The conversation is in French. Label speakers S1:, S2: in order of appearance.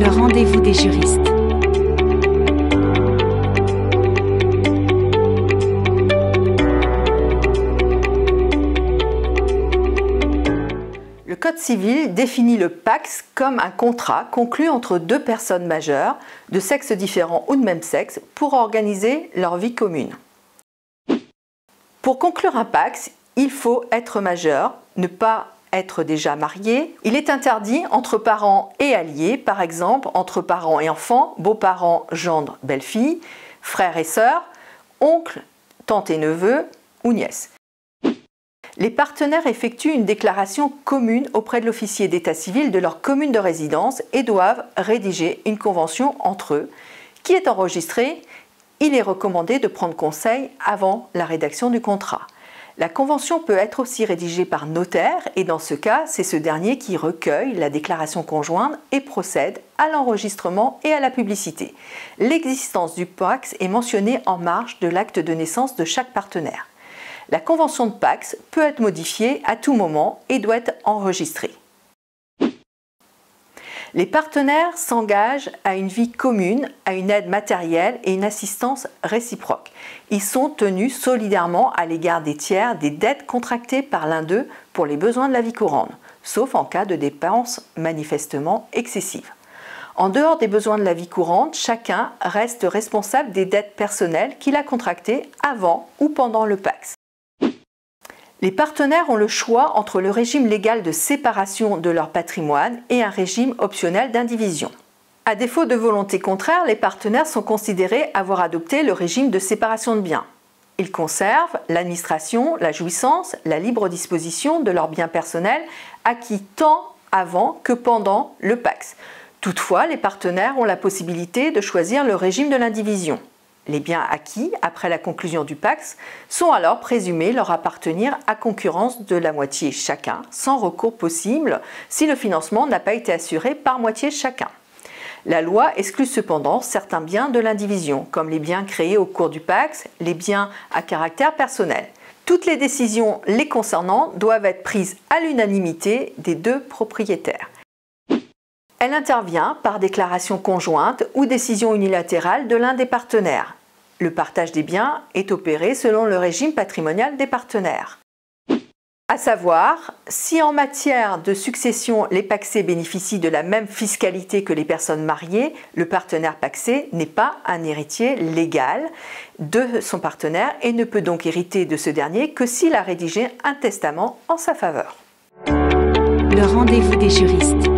S1: Le rendez-vous des juristes.
S2: Le Code civil définit le PACS comme un contrat conclu entre deux personnes majeures, de sexe différent ou de même sexe, pour organiser leur vie commune. Pour conclure un PACS, il faut être majeur, ne pas être déjà marié. Il est interdit entre parents et alliés, par exemple entre parents et enfants, beaux-parents, gendre, belle-fille, frères et sœurs, oncles, tantes et neveux ou nièces. Les partenaires effectuent une déclaration commune auprès de l'officier d'état civil de leur commune de résidence et doivent rédiger une convention entre eux qui est enregistrée. Il est recommandé de prendre conseil avant la rédaction du contrat. La convention peut être aussi rédigée par notaire et dans ce cas, c'est ce dernier qui recueille la déclaration conjointe et procède à l'enregistrement et à la publicité. L'existence du PACS est mentionnée en marge de l'acte de naissance de chaque partenaire. La convention de PACS peut être modifiée à tout moment et doit être enregistrée. Les partenaires s'engagent à une vie commune, à une aide matérielle et une assistance réciproque. Ils sont tenus solidairement à l'égard des tiers des dettes contractées par l'un d'eux pour les besoins de la vie courante, sauf en cas de dépenses manifestement excessives. En dehors des besoins de la vie courante, chacun reste responsable des dettes personnelles qu'il a contractées avant ou pendant le PACS. Les partenaires ont le choix entre le régime légal de séparation de leur patrimoine et un régime optionnel d'indivision. À défaut de volonté contraire, les partenaires sont considérés avoir adopté le régime de séparation de biens. Ils conservent l'administration, la jouissance, la libre disposition de leurs biens personnels acquis tant avant que pendant le PACS. Toutefois, les partenaires ont la possibilité de choisir le régime de l'indivision. Les biens acquis après la conclusion du PACS sont alors présumés leur appartenir à concurrence de la moitié chacun, sans recours possible si le financement n'a pas été assuré par moitié chacun. La loi exclut cependant certains biens de l'indivision, comme les biens créés au cours du PACS, les biens à caractère personnel. Toutes les décisions les concernant doivent être prises à l'unanimité des deux propriétaires. Elle intervient par déclaration conjointe ou décision unilatérale de l'un des partenaires. Le partage des biens est opéré selon le régime patrimonial des partenaires. À savoir, si en matière de succession les pacsés bénéficient de la même fiscalité que les personnes mariées, le partenaire pacsé n'est pas un héritier légal de son partenaire et ne peut donc hériter de ce dernier que s'il a rédigé un testament en sa faveur.
S1: Le rendez-vous des juristes.